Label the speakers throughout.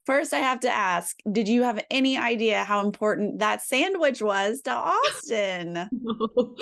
Speaker 1: First, I have to ask, did you have any idea how important that sandwich was to Austin?
Speaker 2: No.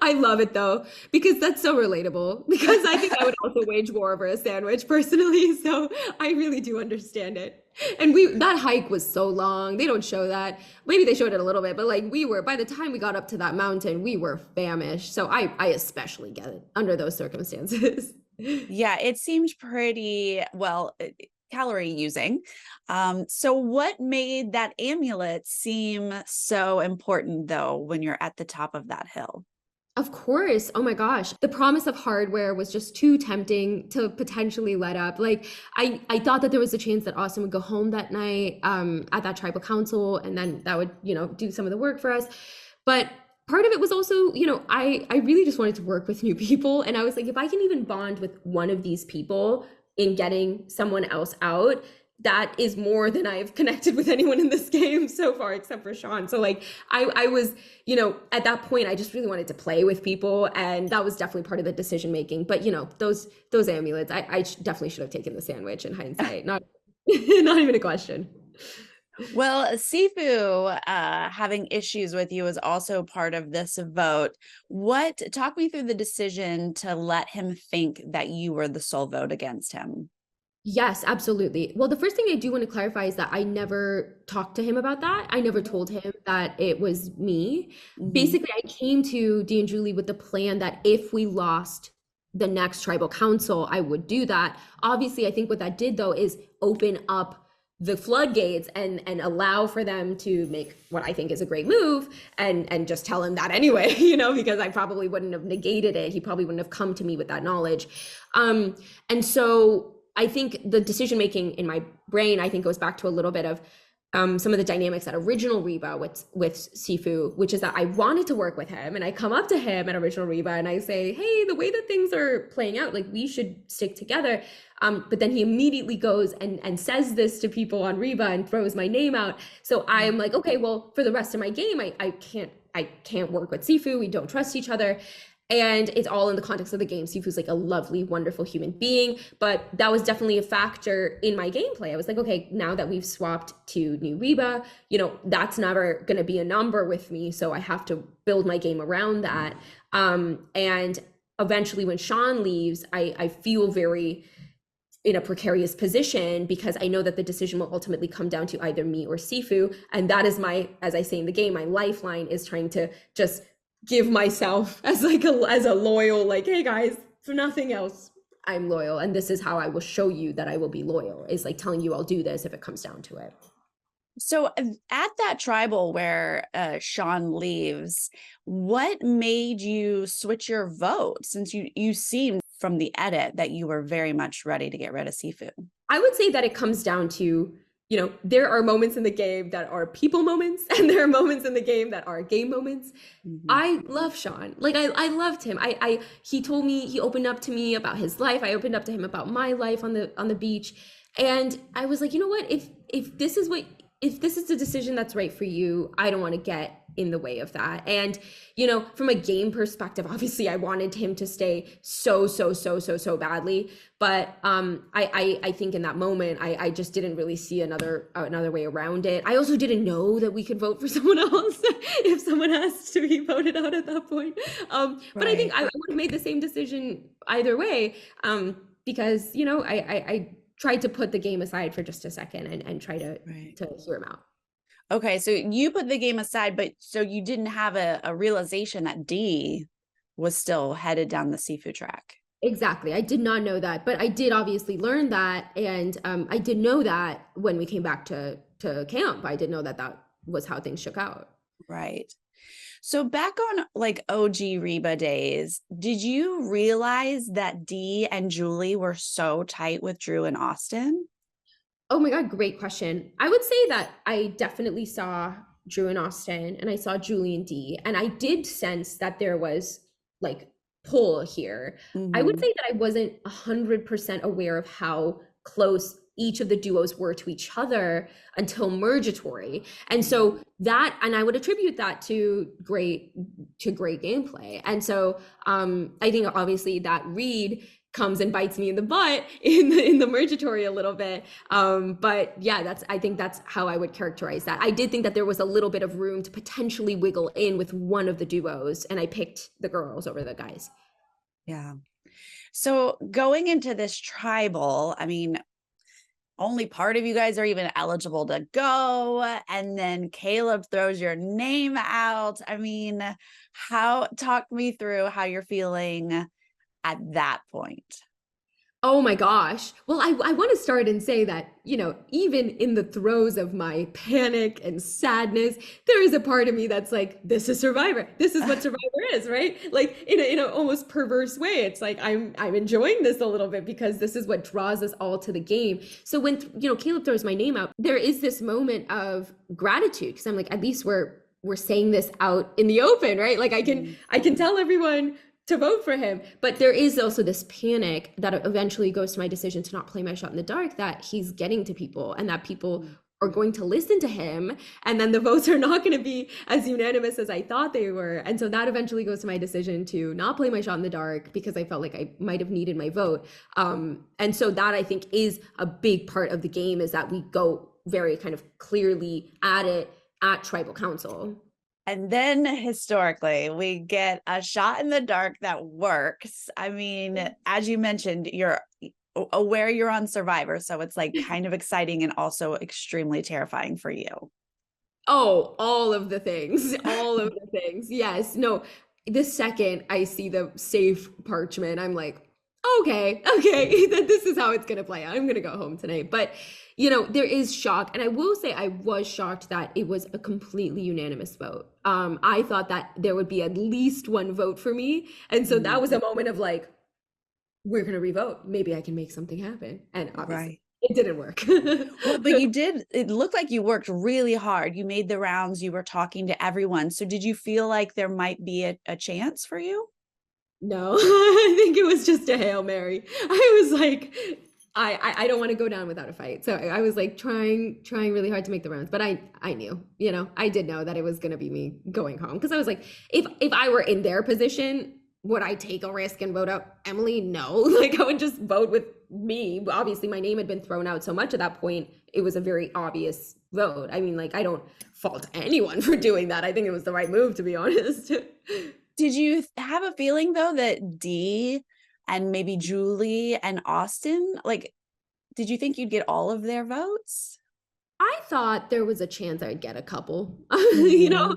Speaker 2: I love it though, because that's so relatable. Because I think I would also wage war over a sandwich personally. So I really do understand it. And that hike was so long. They don't show that. Maybe they showed it a little bit, but like by the time we got up to that mountain, we were famished. So I especially get it under those circumstances.
Speaker 1: Yeah, it seemed pretty well calorie using. So what made that amulet seem so important though when you're at the top of that hill?
Speaker 2: Of course. Oh my gosh. The promise of hardware was just too tempting to potentially let up. Like I thought that there was a chance that Austin would go home that night at that tribal council and then that would, do some of the work for us. But part of it was also, I really just wanted to work with new people. And I was like, if I can even bond with one of these people in getting someone else out, that is more than I've connected with anyone in this game so far, except for Sean. So like I was, at that point, I just really wanted to play with people, and that was definitely part of the decision making. But those amulets, definitely should have taken the sandwich in hindsight. Not not even a question.
Speaker 1: Well, Sifu having issues with you is also part of this vote. Talk me through the decision to let him think that you were the sole vote against him?
Speaker 2: Yes, absolutely. Well, the first thing I do want to clarify is that I never talked to him about that. I never told him that it was me.
Speaker 1: Mhm.
Speaker 2: Basically, I came to Dee and Julie with the plan that if we lost the next tribal council, I would do that. Obviously, I think what that did though is open up the floodgates and allow for them to make what I think is a great move and just tell him that anyway, because I probably wouldn't have negated it. He probably wouldn't have come to me with that knowledge. And so I think the decision making in my brain, I think, goes back to a little bit of some of the dynamics that original Reba with Sifu, which is that I wanted to work with him, and I come up to him at original Reba and I say, "Hey, the way that things are playing out, like we should stick together." But then he immediately goes and says this to people on Reba and throws my name out. So I'm like, okay, well, for the rest of my game, I can't work with Sifu. We don't trust each other. And it's all in the context of the game. Sifu's like a lovely, wonderful human being, but that was definitely a factor in my gameplay. I was like, okay, now that we've swapped to new Reba, that's never going to be a number with me. So I have to build my game around that. And eventually when Sean leaves, I feel very in a precarious position because I know that the decision will ultimately come down to either me or Sifu. And that is as I say in the game, my lifeline is trying to just give myself as a loyal, like, hey guys, for nothing else, I'm loyal. And this is how I will show you that I will be loyal, is like telling you I'll do this if it comes down to it.
Speaker 1: So at that tribal where Sean leaves, what made you switch your vote since you seemed from the edit that you were very much ready to get rid of Sifu?
Speaker 2: I would say that it comes down to, there are moments in the game that are people moments and there are moments in the game that are game moments.
Speaker 1: Mhm.
Speaker 2: I love Sean. Like I loved him. He told me, he opened up to me about his life. I opened up to him about my life on the beach. And I was like, you know what? If this is the decision that's right for you, I don't want to get in the way of that. And, from a game perspective, obviously I wanted him to stay so badly. But I think in that moment, I just didn't really see another way around it. I also didn't know that we could vote for someone else if someone has to be voted out at that point. But I think
Speaker 1: Right.
Speaker 2: I would have made the same decision either way, because, I tried to put the game aside for just a second and try to
Speaker 1: Right.
Speaker 2: hear him out.
Speaker 1: Okay, so you put the game aside, but so you didn't have a realization that D was still headed down the Sifu track.
Speaker 2: Exactly. I did not know that, but I did obviously learn that, and I did know that when we came back to camp. I did know that that was how things shook out.
Speaker 1: Right. So back on like OG Reba days, did you realize that Dee and Julie were so tight with Drew and Austin?
Speaker 2: Oh my God, great question. I would say that I definitely saw Drew and Austin, and I saw Julie and Dee, and I did sense that there was like pull here. I would
Speaker 1: Hmm.
Speaker 2: say that I wasn't 100% aware of how close each of the duos were to each other until Mergatory. And so and I would attribute that to great gameplay. And so I think obviously that read comes and bites me in the butt in the mergatory a little bit. But yeah, I think that's how I would characterize that. I did think that there was a little bit of room to potentially wiggle in with one of the duos, and I picked the girls over the guys.
Speaker 1: Yeah. So going into this tribal, I mean, only part of you guys are even eligible to go. And then Caleb throws your name out. I mean, talk me through how you're feeling at that point.
Speaker 2: Oh my gosh. Well, I want to start and say that, even in the throes of my panic and sadness, there is a part of me that's like, this is Survivor. This is what Survivor is, right? Like in a almost perverse way. It's like I'm enjoying this a little bit because this is what draws us all to the game. So when, Caleb throws my name out, there is this moment of gratitude because I'm like, at least we're saying this out in the open, right? Like I can tell everyone to vote for him. But there is also this panic that eventually goes to my decision to not play my shot in the dark, that he's getting to people and that people are going to listen to him. And then the votes are not going to be as unanimous as I thought they were. And so that eventually goes to my decision to not play my shot in the dark because I felt like I might have needed my vote. And so that I think is a big part of the game, is that we go very kind of clearly at it at tribal council.
Speaker 1: And then historically, we get a shot in the dark that works. I mean, as you mentioned, you're aware you're on Survivor. So it's like kind of exciting and also extremely terrifying for you.
Speaker 2: Oh, all of the things, all of the things. Yes. No, the second I see the safe parchment, I'm like, okay, this is how it's going to play out. I'm going to go home tonight. But, there is shock. And I will say I was shocked that it was a completely unanimous vote. I thought that there would be at least one vote for me. And so that was a moment of like, we're going to revote. Maybe I can make something happen. And obviously it didn't work.
Speaker 1: Well, but it looked like you worked really hard. You made the rounds, you were talking to everyone. So did you feel like there might be a chance for you?
Speaker 2: No, I think it was just a Hail Mary. I was like, I don't want to go down without a fight. So I was like trying really hard to make the rounds, but I knew, I did know that it was going to be me going home. Cause I was like, if I were in their position, would I take a risk and vote out Emily? No, like I would just vote with me. Obviously my name had been thrown out so much at that point. It was a very obvious vote. I mean, like I don't fault anyone for doing that. I think it was the right move, to be honest.
Speaker 1: Did you have a feeling though that Dee and maybe Julie and Austin, like, did you think you'd get all of their votes?
Speaker 2: I thought there was a chance I'd get a couple,
Speaker 1: Mm-hmm.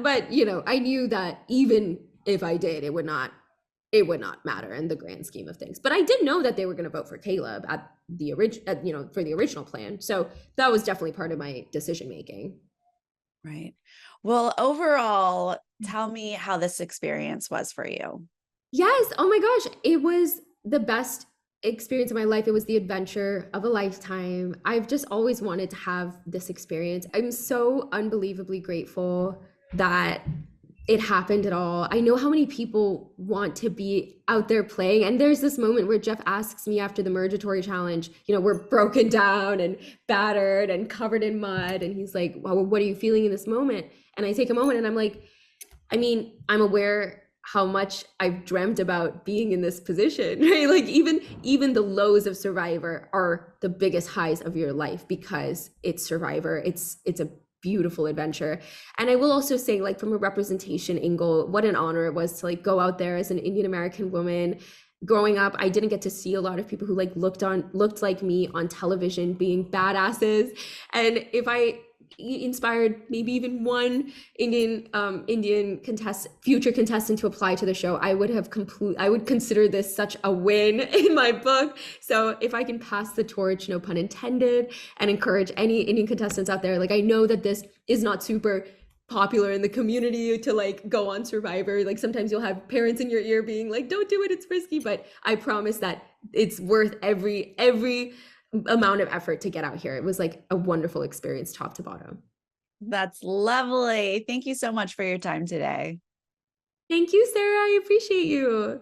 Speaker 2: but I knew that even if I did, it would not matter in the grand scheme of things. But I did know that they were going to vote for Caleb at the for the original plan. So that was definitely part of my decision making.
Speaker 1: Right. Well, overall, tell me how this experience was for you.
Speaker 2: Yes. Oh my gosh. It was the best experience of my life. It was the adventure of a lifetime. I've just always wanted to have this experience. I'm so unbelievably grateful that it happened at all. I know how many people want to be out there playing. And there's this moment where Jeff asks me after the Mergatory challenge, we're broken down and battered and covered in mud. And he's like, well, what are you feeling in this moment? And I take a moment and I'm like, I mean, I'm aware how much I've dreamt about being in this position, right? Like even the lows of Survivor are the biggest highs of your life because it's Survivor. It's a beautiful adventure. And I will also say, like, from a representation angle, what an honor it was to like go out there as an Indian American woman. Growing up, I didn't get to see a lot of people who like looked like me on television being badasses. And if I inspired maybe even one Indian future contestant to apply to the show, I would consider this such a win in my book. So if I can pass the torch, no pun intended, and encourage any Indian contestants out there, like I know that this is not super popular in the community to like go on Survivor. Like sometimes you'll have parents in your ear being like, don't do it, it's risky, but I promise that it's worth every amount of effort to get out here. It was like a wonderful experience, top to bottom.
Speaker 1: That's lovely. Thank you so much for your time today.
Speaker 2: Thank you, Sarah. I appreciate you.